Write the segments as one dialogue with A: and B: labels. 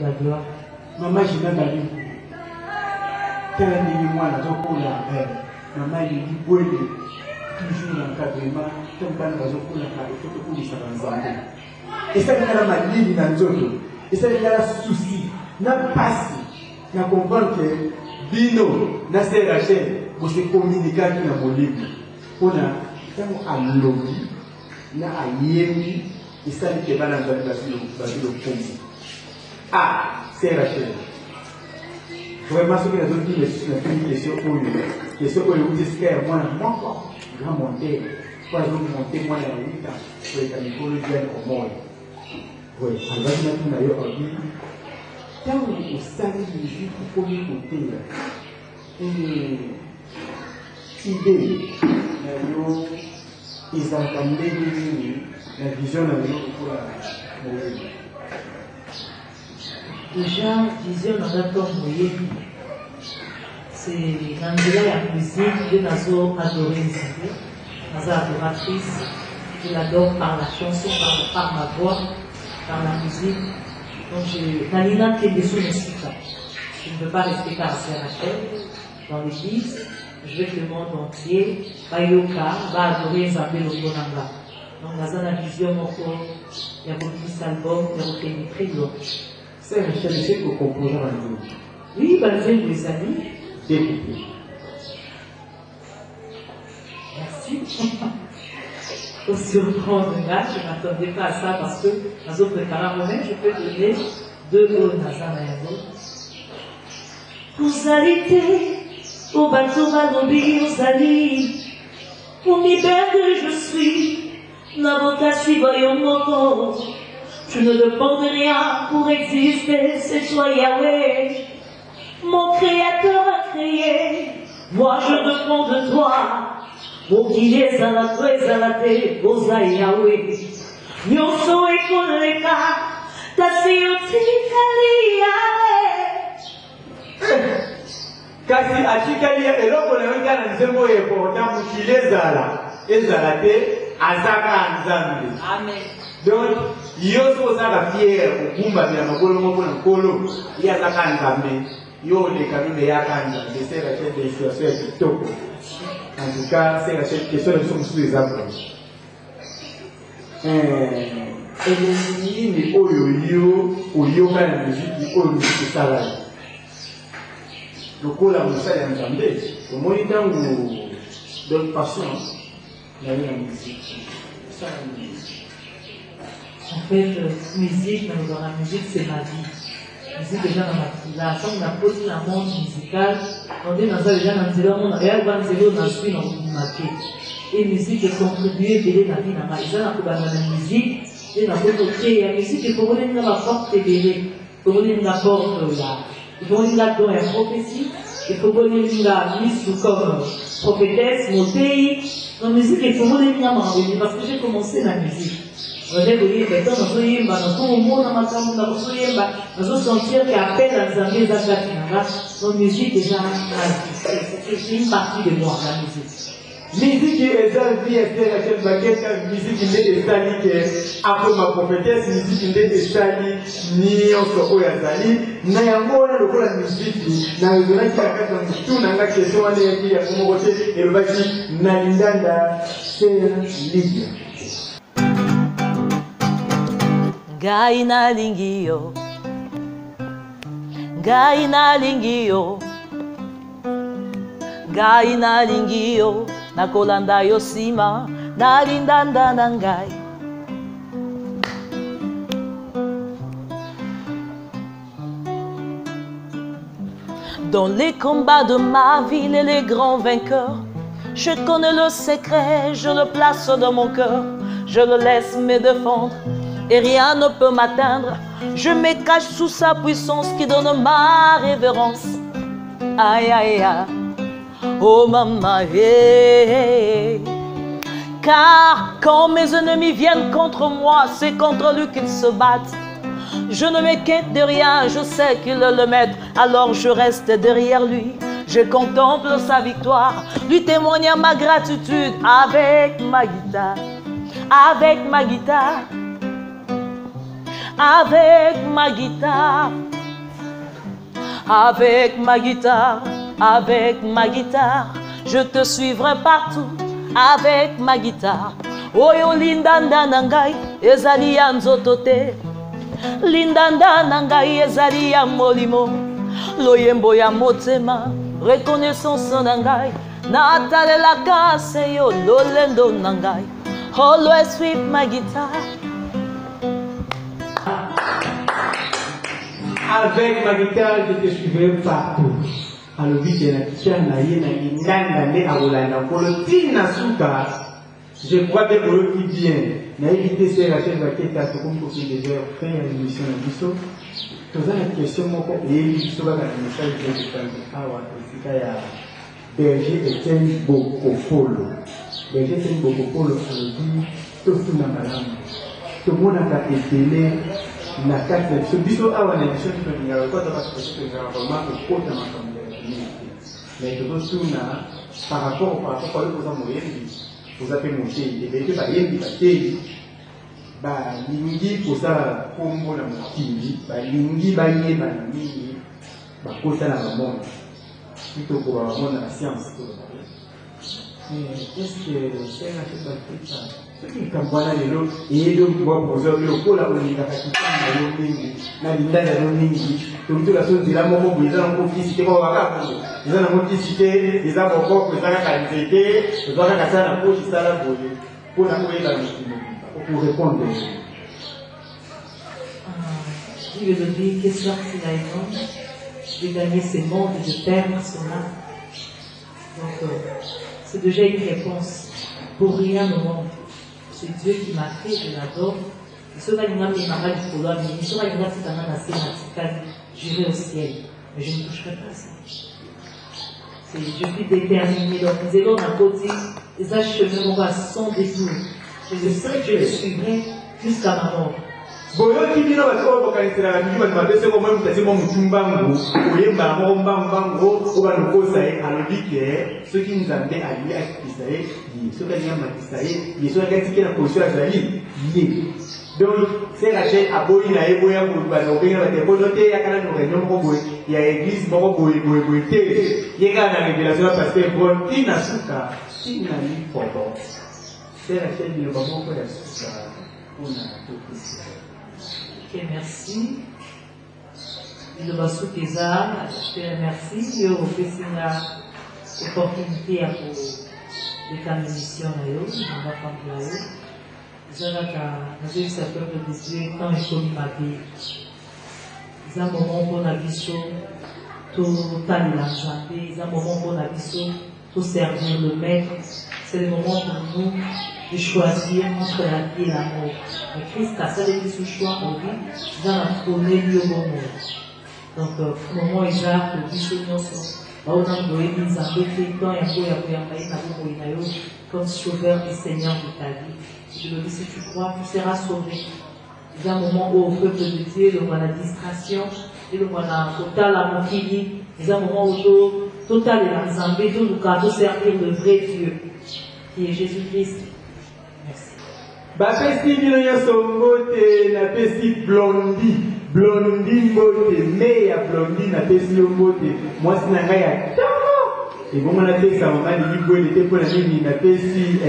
A: la gloire.
B: Maman, je n'ai pas dit. Quel est le moi là, donc pour la paix. Maman, il dit, toujours l'encadrement, comme quand nous avons pour la paix, il faut que nous soyons. Et ça, il y a la maladie dans le zone. Et ça, il y a le souci. N'a pas si. N'a comprendre que Bino, n'a pas raché, vous se communiquer avec la Bolivie. On a, quand on a l'objet, n'a a yémi, et ça, il y a dans le Congo. Ah, c'est Rachel. Vraiment, ce que les autres disent, les questions pour lui. Les questions pour lui, vous dites que moi, je vais monter. Pour monter, moi, il y a 8 ans. Pour les caméras, je vais au monde. Oui, alors maintenant, il y a un dit, quand on s'agit de musique, il faut écouter. Idée, ils entendaient la vision de la
A: déjà, vision dans la forme moyenne, c'est l'anglais la musique, je n'ai adoré les idées, je adoratrice, je l'adore par la chanson, par ma voix, par la musique. Donc, Nalina qui est dessous ne suit pas. Je ne veux pas rester par Rachel dans l'église. Je veux que le monde entier va adorer Isabelle Okonanga. Donc, dans la vision, il y a beaucoup d'albums, il y a beaucoup de très lourds.
B: C'est Rachel, c'est que composant en nous.
A: Oui, par exemple, les amis.
B: Découpé.
A: Merci. Faut surprendre là, je ne m'attendais pas à ça parce que dans autres préparants moi-même, je peux donner 2 mots dans un maison. Vous allez, au bateau Malobi, vous allez, pour m'ibère que je suis, n'avocat suivant mon corps. Je ne dépends de rien pour exister, c'est toi Yahweh. Mon créateur a créé, moi je dépends de toi. Mon qui est à la tête, aux Yahweh. Nyonso et koleka, ta siutikali Yahweh.
B: Kasi achikali eloko na wika na nzembo yepo tamu kilezala ezalate azaka nzambe.
A: Amen.
B: Donc yoso saka fier okumba bila makolo moko na nkolo ya zaka nzambe yo le kamime ya kanja de sera chete de situation kitoko. En tout cas, c'est la question de son sous les arbres. Et les oyo oyo quand la musique oyo musique travail. Donc la musique est entendue. Au moins dans donne passion la musique. Ça la musique.
A: En fait, musique, dans la musique, c'est ma vie. Musique déjà dans ma vie. Là, quand on a posé la monde musicale, on dit dans ça déjà dans le monde, regarde quand c'est là on a suivi dans ma vie. Et musique est contribuée à la vie dans ma vie. Ça, on a la musique, et on a créé la musique, et pour on a la porte libérée, pour on a la porte là. Il faut qu'on ait dans la prophétie, il faut qu'on ait la mise comme prophétesse, mon pays. La musique, il faut qu'on ait la main, parce que j'ai commencé la musique. Je sentir qu'appel à Zambé, la musique déjà, c'est une partie de moi, la musique.
B: Musique est la vie, la musique est stali que après ma prophétesse, musique est stali ni on se voit stali. Na yango na lokola musique na yona qui a fait tout na ngaki question ane yaki ya komo côté et le baki na lindanda c'est libre.
C: Gaina lingio, Gaina lingio, Gaina lingio, na kolanda yosima, na lindanda nangai. Dans les combats de ma ville et les grands vainqueurs, je connais le secret, je le place dans mon cœur, je le laisse me défendre. Et rien ne peut m'atteindre. Je me cache sous sa puissance qui donne ma révérence. Aïe, aïe, aïe. Oh, maman, hey. Car quand mes ennemis viennent contre moi, c'est contre lui qu'ils se battent. Je ne m'inquiète de rien, je sais qu'il est le maître. Alors je reste derrière lui. Je contemple sa victoire, lui témoigne ma gratitude avec ma guitare. Avec ma guitare. avec ma guitare, avec ma guitare, avec ma guitare, je te suivrai partout avec ma guitare. Oyo lindanda nangai ezali ya nzoto te, lindanda nangai ezali ya molimo, loyembo ya motema, reconnaissance nangai, natalelaka se yo lolendo nangai. Always with my guitar.
B: Avec ma guitare, je te suivrai partout. Alors, vite, je crois que pour eux qui viennent, n'a évité ces rachets vaquettes à tout comme pour qu'ils déjà fait une émission de Bissot. Tout ça, la question, moi, et Bissot va dans le message de Berger Etienne Bokopolo. Berger Etienne Bokopolo, ça veut dire tout le monde a été na carte de ce Bissot a une émission qui peut venir à quoi parce que c'est un roman de côte dans ma famille. Mais tout ça, par rapport à eux, vous avez monté, et bien que bah lingi pour ça combo la mokili, bah lingi baye banini, bah kota la monde, plutôt pour la monde la science. Mais est-ce que c'est la chose de ça? Ce qui est comme voilà les lots et donc voir pour eux le coup là où il a fait na lingi, na linda ya lingi, donc la chose de la moko ils ont encore visité quoi waka, ils ont encore visité, ils ont encore que ça la qualité, ils ont encore ça la poche ça la boye, pour la couper la pour répondre.
A: Je vais te dire qu'est-ce que c'est la réponse. Je vais gagner ces mondes et je perdre cela. Donc, c'est déjà une réponse. Pour rien au monde. C'est Dieu qui m'a créé, je l'adore. Et ce qui m'a mis ma main du couloir, mais ce qui m'a mis ma main assez radicale, j'irai au ciel. Mais je ne toucherai pas ça. Je suis déterminée. Donc, nous allons à côté, les achemins vont sans détour. Je sais que je le suivrai jusqu'à ma mort.
B: Boyo kibino batoko kanisera kabili batmapese ko mwe mutasi mo mutumbangu oyemba mo mbambango obanukosa alobike ce qui nous amenait à lui akisaye ce qui nous amené à ye ce qui a la position à Zali ye donc c'est Rachel aboyi na eboya ko balobenga batekonote yakana no réunion ko boye ya église moko boye te yeka na révélation parce que bon tina suka tina ni foto c'est Rachel ni ko moko ya suka una tout.
A: Ok, merci. Il va soutenir ça. Je te remercie. Je vous fais l'opportunité pour les émissions. On va prendre là. Nous avons ce peuple de Dieu quand il faut ma vie. Nous avons un moment pour la vision, tout la santé. Nous avons un moment pour la vision, tout servir le maître. C'est le moment pour nous de choisir entre la vie et la mort. Mais Christ a fait ce choix en vie, il a donné lui au bon monde. Donc, au moment où il a dit que nous sommes, comme sauveur et Seigneur de ta vie. Je le dis, si tu crois, tu seras sauvé. Il y a un moment où au peuple de Dieu, le voit la distraction, et le voit la totale amokili, il y a un moment où total est la zambé, tout le cas, de servir le vrai Dieu, qui est Jésus-Christ. Merci.
B: Bapesi bino nyonso mbote napesi blondi mbote me ya blondi napesi yo mbote mwasi na ngai ya ntango ebongo napesa mama libwele te mpo na nini napesi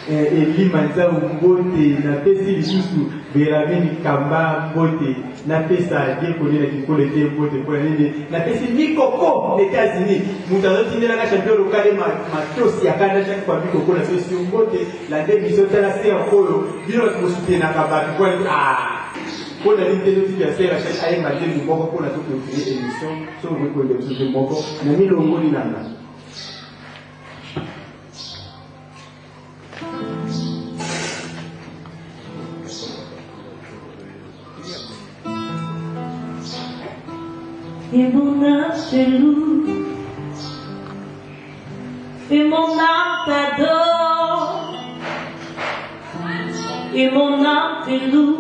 B: elima nzangu mbote napesi lisusu beramini kamba mbote napesa diekone na kikolo te mbote mpo na nini napesi mikoko na États-Unis moto azotindelaka champion lokale matosi ya kanda chaque fois mikoko napesi yo mbote la nde biso tala se ya oyo bino bosutenaka bato po pour la ligne de l'utilisation, la chaîne aille malgré le mot pour la toute émission, sur le coup de tout le mot, n'a mis le mot d'inana.
A: Et mon âme te loue, et mon âme t'adore, et mon âme te loue.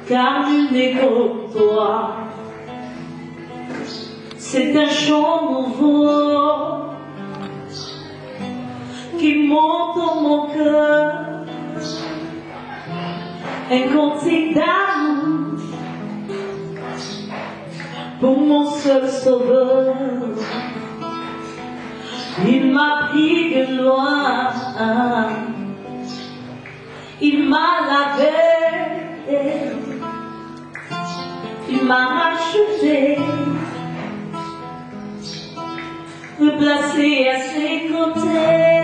A: Car nul n'est comme toi. C'est un chant nouveau qui monte dans mon cœur. un cantique d'amour pour mon seul sauveur. Il m'a pris de loin, il m'a lavé, il m'a racheté, me placé à ses côtés.